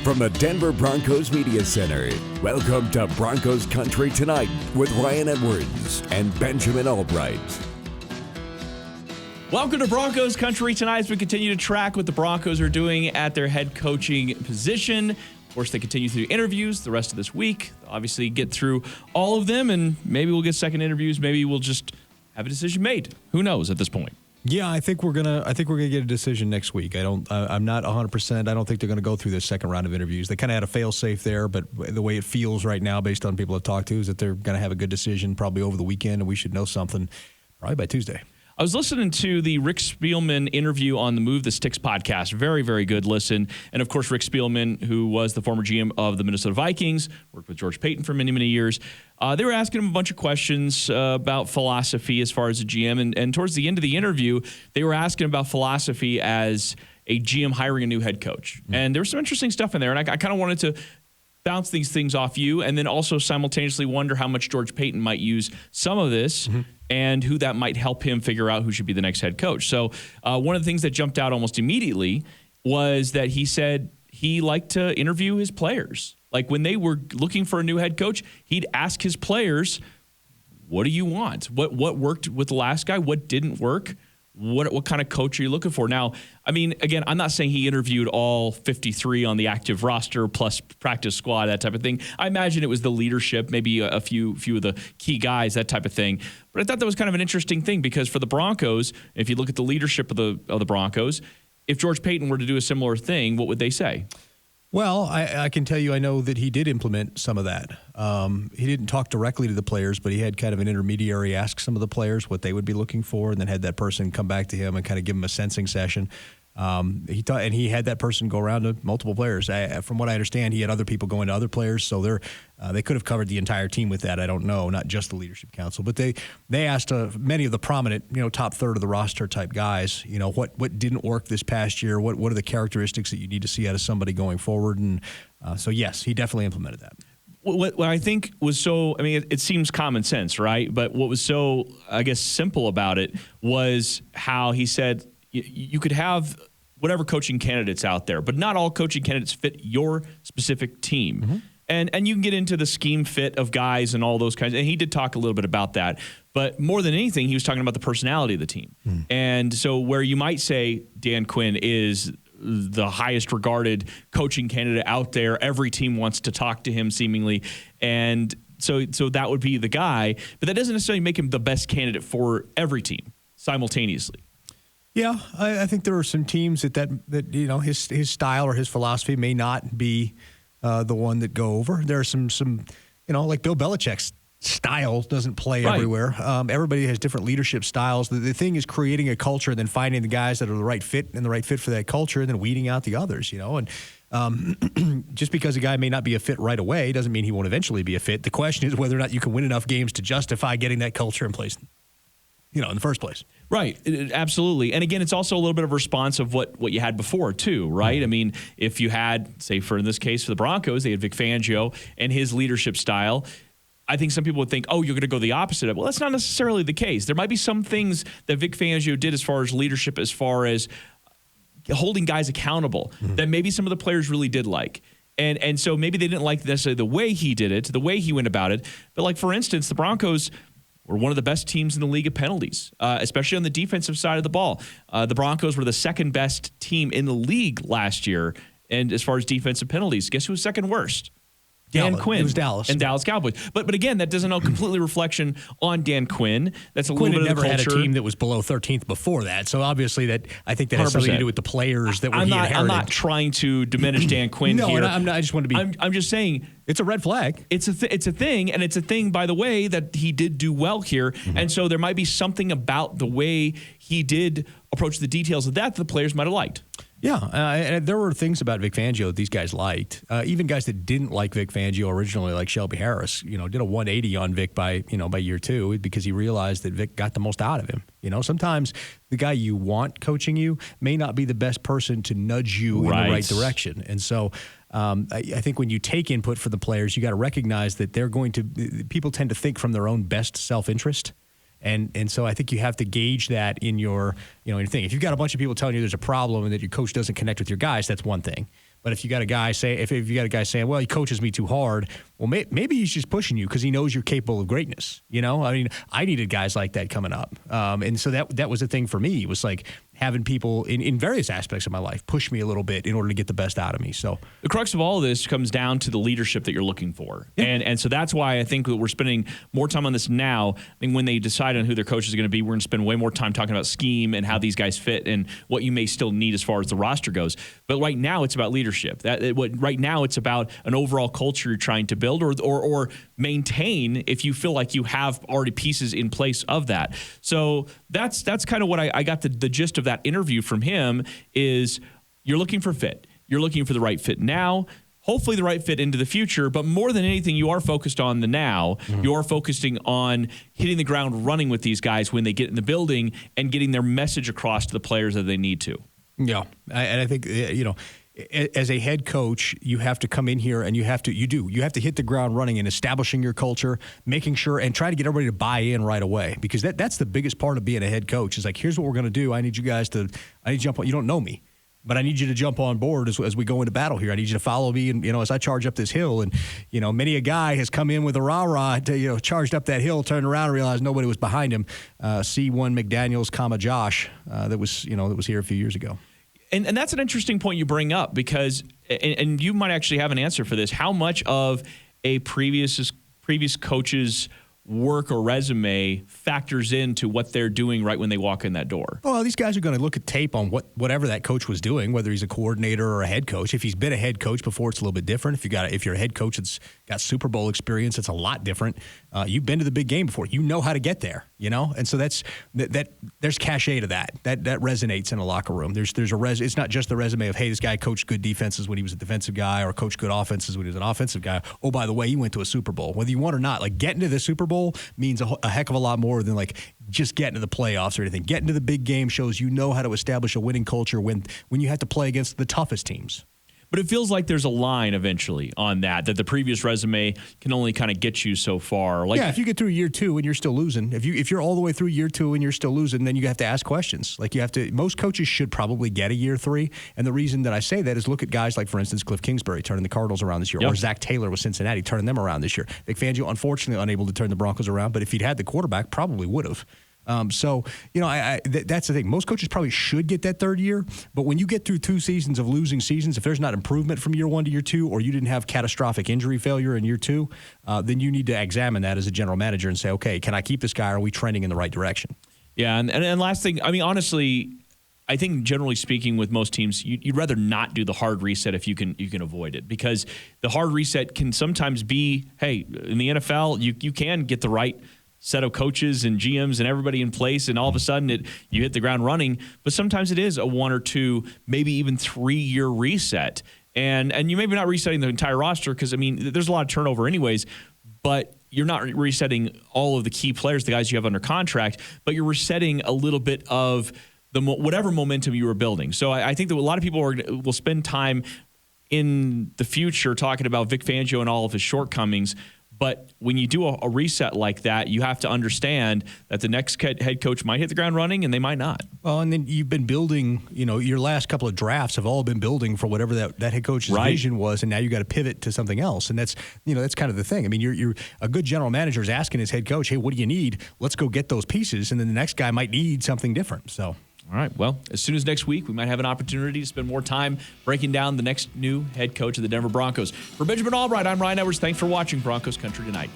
from the Denver Broncos Media Center, welcome to Broncos Country Tonight with Ryan Edwards and Benjamin Allbright. Welcome to Broncos Country Tonight as we continue to track what the Broncos are doing at their head coaching position. Of course, they continue through interviews the rest of this week. They'll obviously get through all of them, and maybe we'll get second interviews. Maybe we'll just have a decision made. Who knows at this point? Yeah, I think we're gonna get a decision next week. I'm not 100%. I don't think they're gonna go through this second round of interviews. They kind of had a fail-safe there, but the way it feels right now, based on people I've talked to, is that they're gonna have a good decision probably over the weekend, and we should know something probably by Tuesday. I was listening to the Rick Spielman interview on the Move the Sticks podcast. Very, very good listen. And, of course, Rick Spielman, who was the former GM of the Minnesota Vikings, worked with George Paton for many, many years. They were asking him a bunch of questions about philosophy as far as a GM. And towards the end of the interview, they were asking about philosophy as a GM hiring a new head coach. Mm-hmm. And there was some interesting stuff in there. And I kind of wanted to bounce these things off you and then also simultaneously wonder how much George Paton might use some of this and who that might help him figure out who should be the next head coach. So one of the things that jumped out almost immediately was that he said he liked to interview his players. Like when they were looking for a new head coach, he'd ask his players, what do you want? What worked with the last guy? What didn't work? What kind of coach are you looking for? Now, I mean, again, I'm not saying he interviewed all 53 on the active roster plus practice squad, that type of thing. I imagine it was the leadership, maybe a few of the key guys, that type of thing. But I thought that was kind of an interesting thing because for the Broncos, if you look at the leadership of the Broncos, if George Paton were to do a similar thing, what would they say? Well, I can tell you I know that he did implement some of that. He didn't talk directly to the players, but he had kind of an intermediary ask some of the players what they would be looking for and then had that person come back to him and kind of give him a sensing session. He had that person go around to multiple players. From what I understand, he had other people going to other players, so they could have covered the entire team with that. I don't know, not just the leadership council, but they asked many of the prominent, top third of the roster type guys, what didn't work this past year, what are the characteristics that you need to see out of somebody going forward, and so yes, he definitely implemented that. What I think was so, I mean, it seems common sense, right? But what was so, I guess, simple about it was how he said you could have whatever coaching candidates out there, but not all coaching candidates fit your specific team. Mm-hmm. And you can get into the scheme fit of guys and all those kinds. And he did talk a little bit about that. But more than anything, he was talking about the personality of the team. Mm. And so where you might say Dan Quinn is the highest regarded coaching candidate out there, every team wants to talk to him seemingly. And so that would be the guy. But that doesn't necessarily make him the best candidate for every team simultaneously. Yeah, I think there are some teams that his style or his philosophy may not be the one that go over. There are some like Bill Belichick's style doesn't play everywhere. Everybody has different leadership styles. The thing is creating a culture and then finding the guys that are the right fit for that culture and then weeding out the others, And just because a guy may not be a fit right away doesn't mean he won't eventually be a fit. The question is whether or not you can win enough games to justify getting that culture in place, in the first place. Right. Absolutely. And again, it's also a little bit of a response of what you had before too, right? Mm-hmm. I mean, if you had, say in this case for the Broncos, they had Vic Fangio and his leadership style. I think some people would think, oh, you're going to go the opposite of it. Well, that's not necessarily the case. There might be some things that Vic Fangio did as far as leadership, as far as holding guys accountable, that maybe some of the players really did like. And so maybe they didn't like necessarily the way he did it, the way he went about it. But like, for instance, the Broncos were one of the best teams in the league of penalties, especially on the defensive side of the ball. The Broncos were the second best team in the league last year, and as far as defensive penalties, guess who was second worst? Dan Quinn. It was Dallas. And Dallas Cowboys. But again, that doesn't completely reflection on Dan Quinn. That's a Quinn little bit of the culture. Never had a team that was below 13th before that. So obviously I think that has something to do with the players that were inherited. I'm not trying to diminish Dan Quinn here. No, I'm not. I just want to be. I'm just saying it's a red flag. It's a thing, and it's a thing, by the way, that he did do well here. Mm-hmm. And so there might be something about the way he did approach the details of that the players might have liked. Yeah, and there were things about Vic Fangio that these guys liked. Even guys that didn't like Vic Fangio originally, like Shelby Harris, did a 180 on Vic by year two because he realized that Vic got the most out of him. Sometimes the guy you want coaching you may not be the best person to nudge you in the right direction. And so I think when you take input from the players, you got to recognize that people tend to think from their own best self-interest. And so I think you have to gauge that in your thing. If you've got a bunch of people telling you there's a problem and that your coach doesn't connect with your guys, that's one thing. But if you got a guy saying, well, he coaches me too hard, well, maybe he's just pushing you because he knows you're capable of greatness. You know, I mean, I needed guys like that coming up. And so that was the thing for me. It was like having people in various aspects of my life push me a little bit in order to get the best out of me. So the crux of all of this comes down to the leadership that you're looking for. Yeah. And so that's why I think that we're spending more time on this now. I think when they decide on who their coach is going to be, we're going to spend way more time talking about scheme and how these guys fit and what you may still need as far as the roster goes. But right now it's about leadership. Right now it's about an overall culture you're trying to build or maintain if you feel like you have already pieces in place of that. So that's kind of what I got the gist of that interview from him is you're looking for fit. You're looking for the right fit now, hopefully the right fit into the future, but more than anything, you are focused on the now. Mm-hmm. You are focusing on hitting the ground running with these guys when they get in the building and getting their message across to the players that they need to. Yeah, and I think, as a head coach, you have to come in here and you have to hit the ground running in establishing your culture, making sure and try to get everybody to buy in right away, because that's the biggest part of being a head coach is like, here's what we're going to do. I need you guys to jump on. You don't know me, but I need you to jump on board as we go into battle here. I need you to follow me, and as I charge up this hill, and many a guy has come in with a rah-rah, charged up that hill, turned around and realized nobody was behind him. C1 McDaniels, Josh, that was here a few years ago. And that's an interesting point you bring up because, and you might actually have an answer for this. How much of a previous coach's work or resume factors into what they're doing right when they walk in that door? Well, these guys are going to look at tape on whatever that coach was doing, whether he's a coordinator or a head coach. If he's been a head coach before, it's a little bit different. If you're a head coach that's got Super Bowl experience, it's a lot different. You've been to the big game before. You know how to get there, and so that's there's cachet to that. That resonates in a locker room. It's not just the resume of, hey, this guy coached good defenses when he was a defensive guy, or coached good offenses when he was an offensive guy. Oh, by the way, he went to a Super Bowl. Whether you want or not, like getting to the Super Bowl means a heck of a lot more than like just getting to the playoffs or anything. Getting to the big game shows you know how to establish a winning culture when you have to play against the toughest teams. But it feels like there's a line eventually on that the previous resume can only kind of get you so far. Like, yeah, if you get through year 2 and you're still losing, if you're all the way through year 2 and you're still losing, then you have to ask questions. Like most coaches should probably get a year 3. And the reason that I say that is look at guys like, for instance, Cliff Kingsbury turning the Cardinals around this year, or Zach Taylor with Cincinnati turning them around this year. Vic Fangio, unfortunately, unable to turn the Broncos around, but if he'd had the quarterback, probably would have. That's the thing. Most coaches probably should get that third year, but when you get through 2 seasons of losing seasons, if there's not improvement from year 1 to year 2, or you didn't have catastrophic injury failure in year 2, then you need to examine that as a general manager and say, okay, can I keep this guy? Are we trending in the right direction? Yeah, and last thing, I mean, honestly, I think generally speaking with most teams, you'd rather not do the hard reset if you can avoid it, because the hard reset can sometimes be, hey, in the NFL, you can get the right set of coaches and GMs and everybody in place, and all of a sudden you hit the ground running. But sometimes it is a 1 or 2, maybe even 3-year reset. And you maybe not resetting the entire roster because, I mean, there's a lot of turnover anyways, but you're not resetting all of the key players, the guys you have under contract, but you're resetting a little bit of whatever momentum you were building. So I think that a lot of people will spend time in the future talking about Vic Fangio and all of his shortcomings. But when you do a reset like that, you have to understand that the next head coach might hit the ground running and they might not. Well, and then you've been building, your last couple of drafts have all been building for whatever that head coach's vision was, and now you got to pivot to something else. And that's kind of the thing. I mean, you're a good general manager is asking his head coach, hey, what do you need? Let's go get those pieces. And then the next guy might need something different. So. All right. Well, as soon as next week, we might have an opportunity to spend more time breaking down the next new head coach of the Denver Broncos. For Benjamin Allbright, I'm Ryan Edwards. Thanks for watching Broncos Country Tonight.